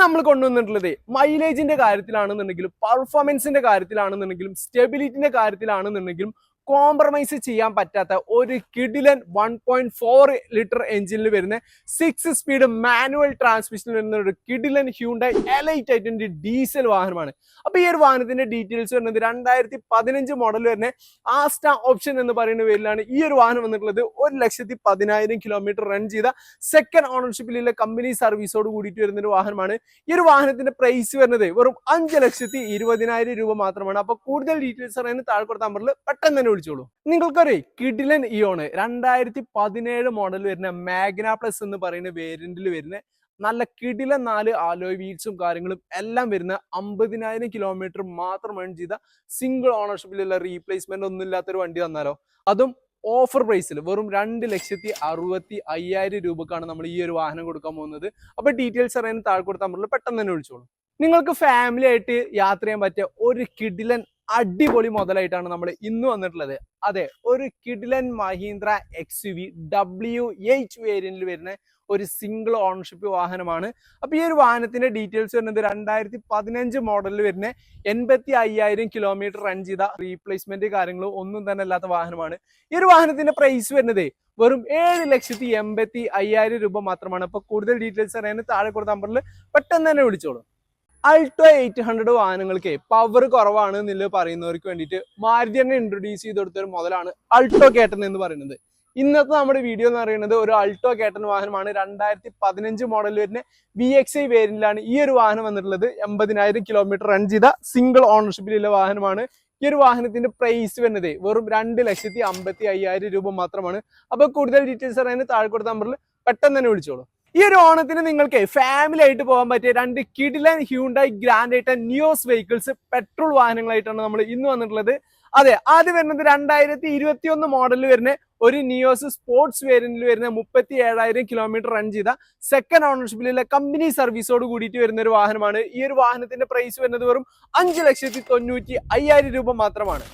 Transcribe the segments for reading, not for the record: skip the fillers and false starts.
നമ്മൾ കൊണ്ടുവന്നിട്ടുള്ളത് മൈലേജിന്റെ കാര്യത്തിലാണെന്നുണ്ടെങ്കിലും പെർഫോമൻസിന്റെ കാര്യത്തിലാണെന്നുണ്ടെങ്കിലും സ്റ്റെബിലിറ്റിന്റെ കാര്യത്തിലാണെന്നുണ്ടെങ്കിലും കോംപ്രമൈസ് ചെയ്യാൻ പറ്റാത്ത ഒരു കിഡിലൻ 1.4 ലിറ്റർ എഞ്ചിനിൽ വരുന്ന 6 സ്പീഡ് മാനുവൽ ട്രാൻസ്മിഷനിൽ വരുന്ന ഒരു കിഡിലൻ ഹ്യൂണ്ടായി എലൈറ്റ് ആയിട്ട് ഡീസൽ വാഹനമാണ്. അപ്പൊ ഈ ഒരു വാഹനത്തിന്റെ ഡീറ്റെയിൽസ് വരുന്നത് 2015 മോഡൽ വരുന്ന ആസ്റ്റ ഓപ്ഷൻ എന്ന് പറയുന്ന പേരിലാണ് ഈ ഒരു വാഹനം വന്നിട്ടുള്ളത്. 1,10,000 കിലോമീറ്റർ റൺ ചെയ്ത സെക്കൻഡ് ഓണർഷിപ്പിലുള്ള കമ്പനി സർവീസോട് കൂടിയിട്ട് വരുന്ന ഒരു വാഹനമാണ്. ഈ ഒരു വാഹനത്തിന്റെ പ്രൈസ് വരുന്നത് വെറും 5,20,000 രൂപ മാത്രമാണ്. അപ്പൊ കൂടുതൽ ഡീറ്റെയിൽസ് അറിയാൻ താഴെ കൊടുത്ത നമ്പറിൽ പെട്ടെന്ന് തന്നെ വിളിച്ചോളൂ. നിങ്ങൾക്കറിയാം കിഡിലൻ ഇയോണ് 2017 മോഡൽ വരുന്ന മാഗ്ന പ്ലസ് എന്ന് പറയുന്ന വേരിയന്റിൽ വരുന്ന നല്ല കിഡിലൻ 4 ആലോയ് വീൽസും കാര്യങ്ങളും എല്ലാം വരുന്ന 50,000 കിലോമീറ്റർ മാത്രം ഏൺ ചെയ്ത സിംഗിൾ ഓണർഷിപ്പിലുള്ള റീപ്ലേസ്മെന്റ് ഒന്നും ഇല്ലാത്തൊരു വണ്ടി തന്നാലോ? അതും ഓഫർ പ്രൈസിൽ വെറും 2,65,000 രൂപക്കാണ് നമ്മൾ ഈ ഒരു വാഹനം കൊടുക്കാൻ പോകുന്നത്. അപ്പൊ ഡീറ്റെയിൽസ് അറിയാൻ താഴെ കൊടുത്ത നമ്പറിൽ പെട്ടെന്ന് തന്നെ വിളിച്ചോളൂ. നിങ്ങൾക്ക് ഫാമിലി ആയിട്ട് യാത്ര ചെയ്യാൻ പറ്റിയ ഒരു കിഡിലൻ അടിപൊളി മുതലായിട്ടാണ് നമ്മൾ ഇന്ന് വന്നിട്ടുള്ളത്. അതെ, ഒരു കിഡിലൻ മഹീന്ദ്ര XUV W8 വേരിയന്റിൽ വരുന്ന ഒരു സിംഗിൾ ഓണർഷിപ്പ് വാഹനമാണ്. അപ്പൊ ഈ ഒരു വാഹനത്തിന്റെ ഡീറ്റെയിൽസ് വരുന്നത് 2015 മോഡലിൽ വരുന്ന 85,000 കിലോമീറ്റർ റൺ ചെയ്ത റീപ്ലേസ്മെന്റ് കാര്യങ്ങളും ഒന്നും തന്നെ അല്ലാത്ത വാഹനമാണ്. ഈ ഒരു വാഹനത്തിന്റെ പ്രൈസ് വരുന്നത് വെറും 7,85,000 രൂപ മാത്രമാണ്. അപ്പൊ കൂടുതൽ ഡീറ്റെയിൽസ് അറിയാൻ താഴെ കൊടുത്ത നമ്പറിൽ പെട്ടെന്ന് തന്നെ വിളിച്ചോളൂ. അൾട്ടോ 800 വാഹനങ്ങൾക്ക് പവർ കുറവാണ് എന്നുള്ളത് പറയുന്നവർക്ക് വേണ്ടിയിട്ട് മാരുതി തന്നെ ഇൻട്രൊഡ്യൂസ് ചെയ്ത് കൊടുത്ത ഒരു മുതലാണ് അൾട്ടോ കേട്ടൻ എന്ന് പറയുന്നത്. ഇന്നത്തെ നമ്മുടെ വീഡിയോ എന്ന് പറയുന്നത് ഒരു അൾട്ടോ കേട്ടൻ വാഹനമാണ്. 2015 മോഡൽ വരുന്ന VXi വേരിയന്റിലാണ് ഈ ഒരു വാഹനം വന്നിട്ടുള്ളത്. 80,000 കിലോമീറ്റർ റൺ ചെയ്ത സിംഗിൾ ഓണർഷിപ്പിലുള്ള വാഹനമാണ്. ഈ ഒരു വാഹനത്തിന്റെ പ്രൈസ് വരുന്നത് വെറും 2,55,000 രൂപ മാത്രമാണ്. അപ്പൊ കൂടുതൽ ഡീറ്റെയിൽസ് അറിയാൻ താഴെ കൊടുത്ത നമ്പറിൽ പെട്ടെന്ന് തന്നെ വിളിച്ചോളൂ. ഈ ഒരു ഓണത്തിന് നിങ്ങൾക്ക് ഫാമിലി ആയിട്ട് പോകാൻ പറ്റിയ 2 കിഡിലൻ ഹ്യൂണ്ടായി ഗ്രാൻഡ് ആയിട്ട് നിയോസ് വെഹിക്കിൾസ് പെട്രോൾ വാഹനങ്ങളായിട്ടാണ് നമ്മൾ ഇന്ന് വന്നിട്ടുള്ളത്. അതെ, ആദ്യം വരുന്നത് 2021 മോഡലിൽ വരുന്ന ഒരു നിയോസ് സ്പോർട്സ് വേരിയന്റിൽ വരുന്ന 37,000 കിലോമീറ്റർ റൺ ചെയ്ത സെക്കൻഡ് ഓണർഷിപ്പിലുള്ള കമ്പനി സർവീസോട് കൂടിയിട്ട് വരുന്ന ഒരു വാഹനമാണ്. ഈ ഒരു വാഹനത്തിന്റെ പ്രൈസ് വരുന്നത് വെറും 5,90,000 രൂപ മാത്രമാണ്.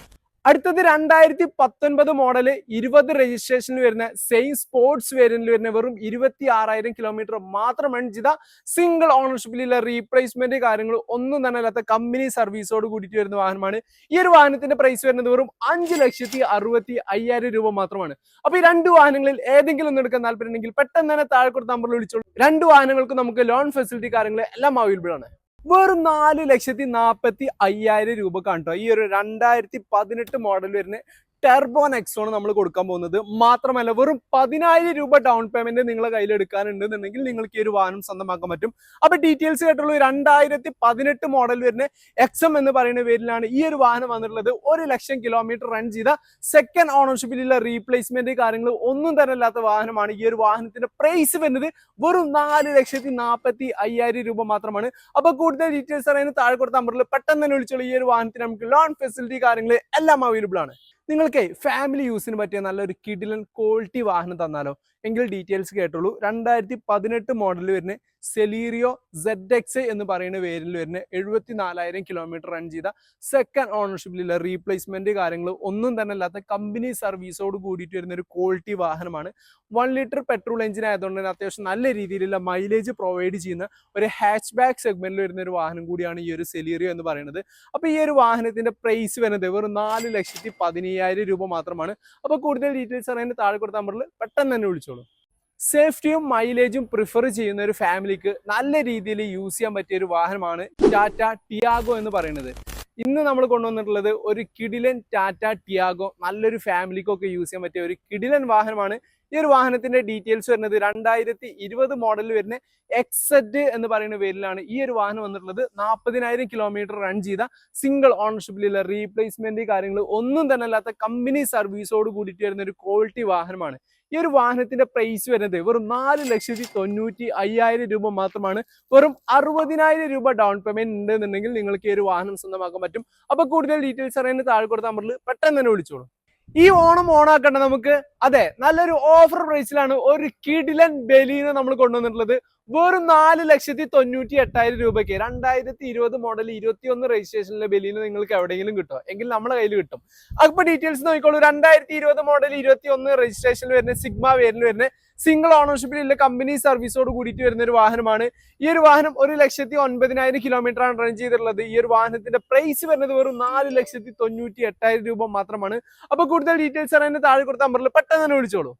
അടുത്തത് 2019 മോഡല് 20 രജിസ്ട്രേഷനിൽ വരുന്ന സെയിം സ്പോർട്സ് വേരിയന്റിൽ വരുന്ന വെറും 26,000 കിലോമീറ്റർ മാത്രം റൺ ചെയ്ത സിംഗിൾ ഓണർഷിപ്പിലുള്ള റീപ്ലേസ്മെന്റ് കാര്യങ്ങൾ ഒന്നും തന്നെ അല്ലാത്ത കമ്പനി സർവീസോട് കൂടിയിട്ട് വരുന്ന വാഹനമാണ്. ഈ ഒരു വാഹനത്തിന്റെ പ്രൈസ് വരുന്നത് വെറും 5,65,000 രൂപ മാത്രമാണ്. അപ്പൊ ഈ 2 വാഹനങ്ങളിൽ ഏതെങ്കിലും ഒന്ന് എടുക്കാൻ താല്പര്യമുണ്ടെങ്കിൽ പെട്ടെന്ന് തന്നെ താഴെ കൊടുത്ത നമ്പറിൽ വിളിച്ചോളൂ. 2 വാഹനങ്ങൾക്ക് നമുക്ക് ലോൺ ഫെസിലിറ്റി കാര്യങ്ങൾ എല്ലാം അവൈലബിൾ ആണ്. വെറും 4,45,000 രൂപക്കാണ് കേട്ടോ ഈ ഒരു 2018 മോഡൽ വരുന്ന ടെർബോ നെക്സോൺ നമ്മൾ കൊടുക്കാൻ പോകുന്നത്. മാത്രമല്ല വെറും 10,000 രൂപ ഡൗൺ പേയ്മെന്റ് നിങ്ങളെ കയ്യിൽ എടുക്കാനുണ്ടെന്നുണ്ടെങ്കിൽ നിങ്ങൾക്ക് ഈ ഒരു വാഹനം സ്വന്തമാക്കാൻ പറ്റും. അപ്പൊ ഡീറ്റെയിൽസ് കേട്ടുള്ളൂ. 2018 മോഡൽ വരുന്ന XM എന്ന് പറയുന്ന പേരിലാണ് ഈ ഒരു വാഹനം വന്നിട്ടുള്ളത്. 1,00,000 കിലോമീറ്റർ റൺ ചെയ്ത സെക്കൻഡ് ഓണർഷിപ്പിലുള്ള റീപ്ലേസ്മെന്റ് കാര്യങ്ങൾ ഒന്നും തന്നെ ഇല്ലാത്ത വാഹനമാണ്. ഈ ഒരു വാഹനത്തിന്റെ പ്രൈസ് വരുന്നത് വെറും 4,45,000 രൂപ മാത്രമാണ്. അപ്പൊ കൂടുതൽ ഡീറ്റെയിൽസ് അറിയാൻ താഴെ കൊടുത്ത നമ്പറിൽ പെട്ടെന്ന് തന്നെ വിളിച്ചോളൂ. ഈ ഒരു വാഹനത്തിന് നമുക്ക് ലോൺ ഫെസിലിറ്റി കാര്യങ്ങൾ എല്ലാം അവൈലബിൾ ആണ്. നിങ്ങൾക്ക് ഫാമിലി യൂസിന് പറ്റിയ നല്ലൊരു കിഡിലൻ ക്വാളിറ്റി വാഹനം തന്നാലോ? എങ്കിൽ ഡീറ്റെയിൽസ് കേട്ടോളൂ. 2018 മോഡൽ വരുന്ന സെലീറിയോ ZX എന്ന് പറയുന്ന വേരിയന്റിൽ വരുന്ന 74,000 കിലോമീറ്റർ റൺ ചെയ്ത സെക്കൻഡ് ഓണർഷിപ്പിലുള്ള റീപ്ലേസ്മെന്റ് കാര്യങ്ങൾ ഒന്നും തന്നെ അല്ലാത്ത കമ്പനി സർവീസോട് കൂടിയിട്ട് വരുന്ന ഒരു ക്വാളിറ്റി വാഹനമാണ്. 1 ലിറ്റർ പെട്രോൾ എഞ്ചിൻ ആയതുകൊണ്ട് തന്നെ അത്യാവശ്യം നല്ല രീതിയിലുള്ള മൈലേജ് പ്രൊവൈഡ് ചെയ്യുന്ന ഒരു ഹാച്ച് ബാക്ക് സെഗ്മെന്റിൽ വരുന്ന ഒരു വാഹനം കൂടിയാണ് ഈ ഒരു സെലീറിയോ എന്ന് പറയുന്നത്. അപ്പൊ ഈ ഒരു വാഹനത്തിന്റെ പ്രൈസ് വരുന്നത് വെറും 4,15,000 രൂപ മാത്രമാണ്. അപ്പൊ കൂടുതൽ ഡീറ്റെയിൽസ് അറിയാൻ താഴെ കൊടുത്ത നമ്പറിൽ പെട്ടെന്ന് തന്നെ വിളിച്ചോളൂ. സേഫ്റ്റിയും മൈലേജും പ്രിഫർ ചെയ്യുന്ന ഒരു ഫാമിലിക്ക് നല്ല രീതിയിൽ യൂസ് ചെയ്യാൻ പറ്റിയ ഒരു വാഹനമാണ് ടാറ്റ ടിയാഗോ എന്ന് പറയുന്നത്. ഇന്ന് നമ്മൾ കൊണ്ടുവന്നിട്ടുള്ളത് ഒരു കിഡിലൻ ടാറ്റ ടിയാഗോ. നല്ലൊരു ഫാമിലിക്കൊക്കെ യൂസ് ചെയ്യാൻ പറ്റിയ ഒരു കിഡിലൻ വാഹനമാണ്. ഈ ഒരു വാഹനത്തിന്റെ ഡീറ്റെയിൽസ് വരുന്നത് 2020 മോഡലിൽ വരുന്ന XZ എന്ന് പറയുന്ന പേരിലാണ് ഈ ഒരു വാഹനം വന്നിട്ടുള്ളത്. 40,000 കിലോമീറ്റർ റൺ ചെയ്ത സിംഗിൾ ഓണർഷിപ്പിലുള്ള റീപ്ലേസ്മെന്റ് കാര്യങ്ങൾ ഒന്നും തന്നെ അല്ലാത്ത കമ്പനി സർവീസോട് കൂടിയിട്ട് വരുന്ന ഒരു ക്വാളിറ്റി വാഹനമാണ്. ഈ ഒരു വാഹനത്തിന്റെ പ്രൈസ് വരുന്നത് വെറും 4,90,000 രൂപ മാത്രമാണ്. വെറും 60,000 രൂപ ഡൗൺ പേയ്മെന്റ് ഉണ്ടെന്നുണ്ടെങ്കിൽ നിങ്ങൾക്ക് ഈ ഒരു വാഹനം സ്വന്തമാക്കാൻ പറ്റും. അപ്പൊ കൂടുതൽ ഡീറ്റെയിൽസ് അറിയാൻ താഴെ കൊടുത്ത നമ്പറിൽ പെട്ടെന്ന് തന്നെ വിളിച്ചോളൂ. ഈ ഓണം ഓണാക്കണ്ട നമുക്ക്. അതെ, നല്ലൊരു ഓഫർ പ്രൈസിലാണ് ഒരു കിഡിലൻ ബലീനോ നമ്മൾ കൊണ്ടുവന്നിട്ടുള്ളത്. വെറും 4,98,000 രൂപയ്ക്ക് 2020 മോഡൽ 21 രജിസ്ട്രേഷനിലെ ബലീനോ നിങ്ങൾക്ക് എവിടെയെങ്കിലും കിട്ടുമോ? എങ്കിൽ നമ്മളെ കയ്യിൽ കിട്ടും. അപ്പൊ ഡീറ്റെയിൽസ് നോക്കിക്കോളൂ. 2020 മോഡൽ 21 രജിസ്ട്രേഷനിൽ വരുന്ന സിഗ്മ വേരിയന്റിൽ വരുന്ന സിംഗിൾ ഓണർഷിപ്പിലുള്ള കമ്പനി സർവീസോട് കൂടിയിട്ട് വരുന്ന ഒരു വാഹനമാണ്. ഈ ഒരു വാഹനം 1,09,000 കിലോമീറ്റർ ആണ് റൺ ചെയ്തിട്ടുള്ളത്. ഈ ഒരു വാഹനത്തിന്റെ പ്രൈസ് വരുന്നത് വെറും 4,98,000 രൂപ മാത്രമാണ്. അപ്പൊ കൂടുതൽ ഡീറ്റെയിൽസ് അറിയാൻ താഴെ കൊടുത്ത നമ്പറിൽ പെട്ടെന്ന് തന്നെ വിളിച്ചോളൂ.